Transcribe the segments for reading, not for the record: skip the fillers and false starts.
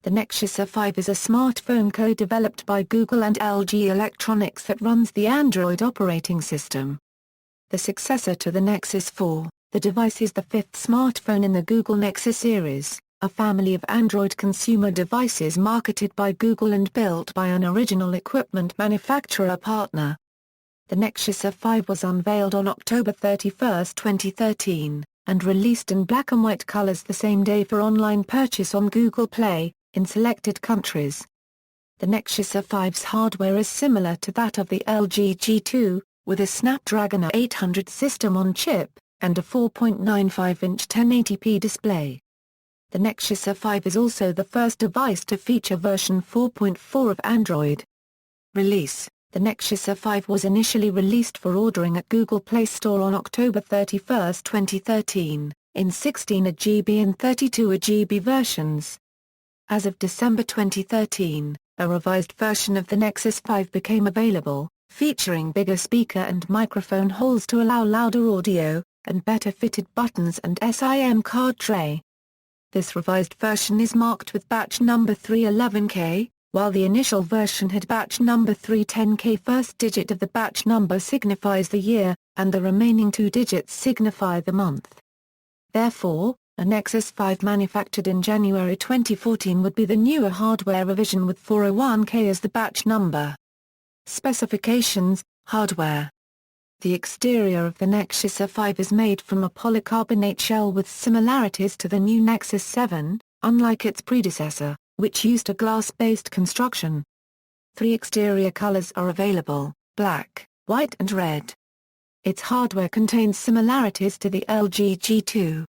The Nexus 5 is a smartphone co-developed by Google and LG Electronics that runs the Android operating system. The successor to the Nexus 4, the device is the fifth smartphone in the Google Nexus series, a family of Android consumer devices marketed by Google and built by an original equipment manufacturer partner. The Nexus 5 was unveiled on October 31, 2013, and released in black and white colors the same day for online purchase on Google Play, in selected countries. The Nexus 5's hardware is similar to that of the LG G2, with a Snapdragon 800 system on chip, and a 4.95-inch 1080p display. The Nexus 5 is also the first device to feature version 4.4 of Android. Release: the Nexus 5 was initially released for ordering at Google Play Store on October 31, 2013, in 16GB and 32GB versions. As of December 2013, a revised version of the Nexus 5 became available, featuring bigger speaker and microphone holes to allow louder audio, and better fitted buttons and SIM card tray. This revised version is marked with batch number 311K, while the initial version had batch number 310K. First digit of the batch number signifies the year, and the remaining two digits signify the month. Therefore, a Nexus 5 manufactured in January 2014 would be the newer hardware revision with 401K as the batch number. Specifications: hardware. The exterior of the Nexus 5 is made from a polycarbonate shell with similarities to the new Nexus 7, unlike its predecessor, which used a glass-based construction. Three exterior colors are available: black, white and red. Its hardware contains similarities to the LG G2.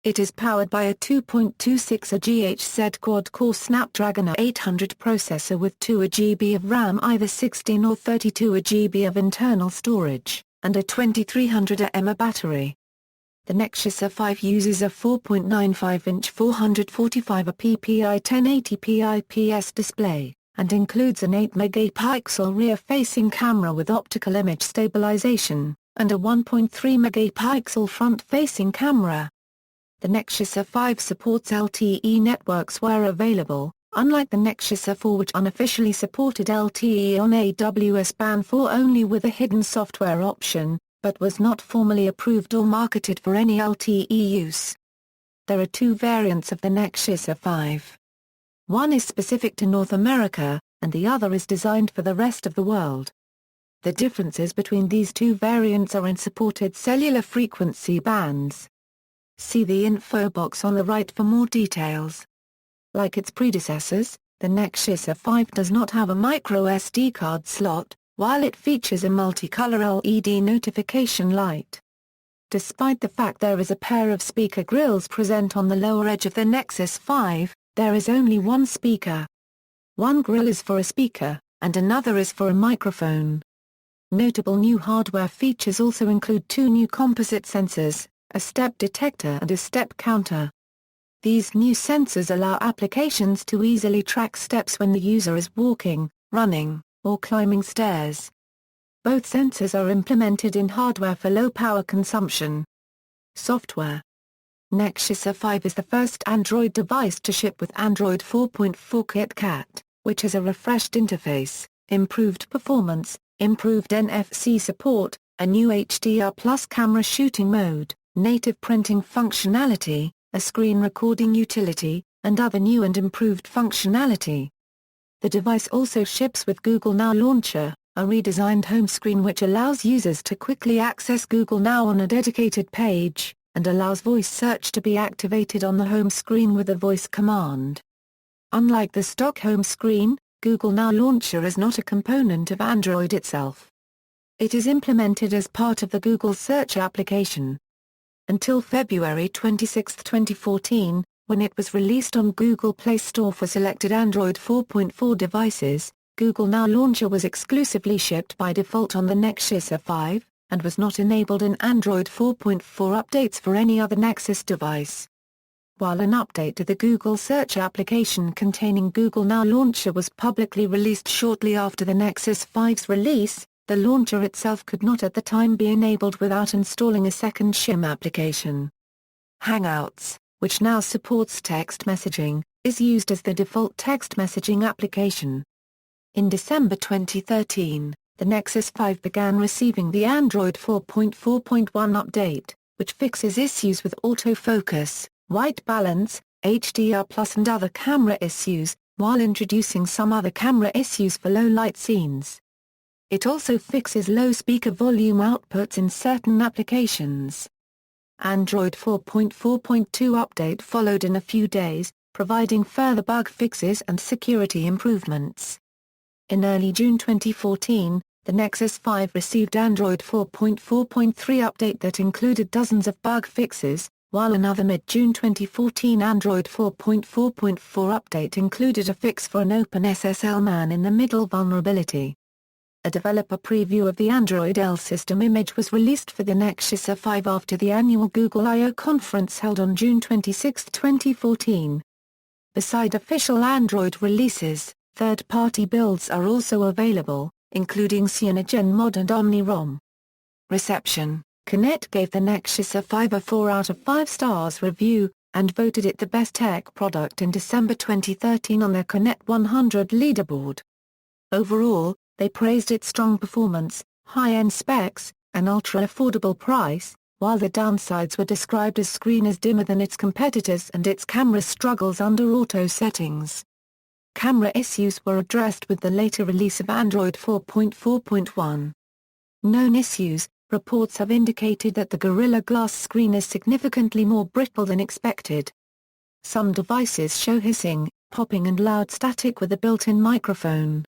It is powered by a 2.26 GHz quad-core Snapdragon 800 processor with 2 GB of RAM, either 16 or 32 GB of internal storage, and a 2300 mAh battery. The Nexus 5 uses a 4.95-inch 445 ppi 1080p IPS display, and includes an 8-megapixel rear-facing camera with optical image stabilization, and a 1.3-megapixel front-facing camera. The Nexus 5 supports LTE networks where available, unlike the Nexus 4, which unofficially supported LTE on AWS Band 4 only with a hidden software option, but was not formally approved or marketed for any LTE use. There are two variants of the Nexus 5. One is specific to North America, and the other is designed for the rest of the world. The differences between these two variants are in supported cellular frequency bands. See the info box on the right for more details. Like its predecessors, the Nexus 5 does not have a micro SD card slot, while it features a multicolor LED notification light. Despite the fact there is a pair of speaker grills present on the lower edge of the Nexus 5, there is only one speaker. One grill is for a speaker, and another is for a microphone. Notable new hardware features also include two new composite sensors, a step detector and a step counter. These new sensors allow applications to easily track steps when the user is walking, running, or climbing stairs. Both sensors are implemented in hardware for low power consumption. Software. Nexus 5 is the first Android device to ship with Android 4.4 KitKat, which has a refreshed interface, improved performance, improved NFC support, a new HDR+ camera shooting mode, native printing functionality, a screen recording utility, and other new and improved functionality. The device also ships with Google Now Launcher, a redesigned home screen which allows users to quickly access Google Now on a dedicated page, and allows voice search to be activated on the home screen with a voice command. Unlike the stock home screen, Google Now Launcher is not a component of Android itself. It is implemented as part of the Google Search application. Until February 26, 2014, when it was released on Google Play Store for selected Android 4.4 devices, Google Now Launcher was exclusively shipped by default on the Nexus 5, and was not enabled in Android 4.4 updates for any other Nexus device. While an update to the Google Search application containing Google Now Launcher was publicly released shortly after the Nexus 5's release, the launcher itself could not at the time be enabled without installing a second shim application. Hangouts, which now supports text messaging, is used as the default text messaging application. In December 2013, the Nexus 5 began receiving the Android 4.4.1 update, which fixes issues with autofocus, white balance, HDR+ and other camera issues, while introducing some other camera issues for low-light scenes. It also fixes low speaker volume outputs in certain applications. Android 4.4.2 update followed in a few days, providing further bug fixes and security improvements. In early June 2014, the Nexus 5 received Android 4.4.3 update that included dozens of bug fixes, while another mid-June 2014 Android 4.4.4 update included a fix for an OpenSSL man-in-the-middle vulnerability. A developer preview of the Android L system image was released for the Nexus 5 after the annual Google I/O conference held on June 26, 2014. Beside official Android releases, third-party builds are also available, including CyanogenMod and OmniROM. Reception: Connect gave the Nexus 5 a 4 out of 5 stars review, and voted it the best tech product in December 2013 on their Connect 100 leaderboard. Overall, they praised its strong performance, high-end specs, and ultra-affordable price, while the downsides were described as screen is dimmer than its competitors and its camera struggles under auto settings. Camera issues were addressed with the later release of Android 4.4.1. Known issues: reports have indicated that the Gorilla Glass screen is significantly more brittle than expected. Some devices show hissing, popping and loud static with a built-in microphone.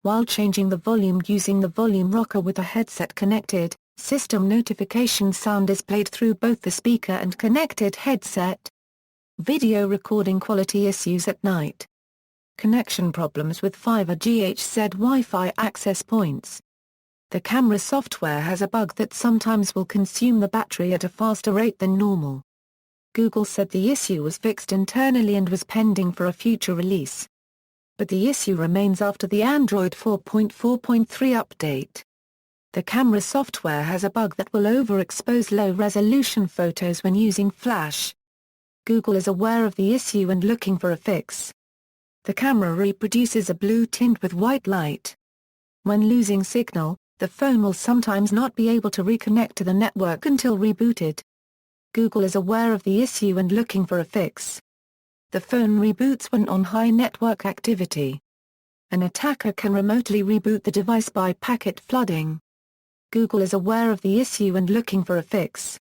While changing the volume using the volume rocker with a headset connected, system notification sound is played through both the speaker and connected headset. Video recording quality issues at night. Connection problems with 5G Wi-Fi access points. The camera software has a bug that sometimes will consume the battery at a faster rate than normal. Google said the issue was fixed internally and was pending for a future release. But the issue remains after the Android 4.4.3 update. The camera software has a bug that will overexpose low-resolution photos when using flash. Google is aware of the issue and looking for a fix. The camera reproduces a blue tint with white light. When losing signal, the phone will sometimes not be able to reconnect to the network until rebooted. Google is aware of the issue and looking for a fix. The phone reboots when on high network activity. An attacker can remotely reboot the device by packet flooding. Google is aware of the issue and looking for a fix.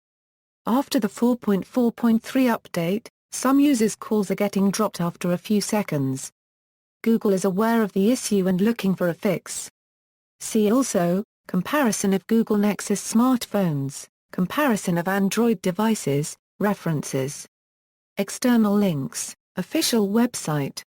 After the 4.4.3 update, some users' calls are getting dropped after a few seconds. Google is aware of the issue and looking for a fix. See also: comparison of Google Nexus smartphones, comparison of Android devices, references. External links, official website.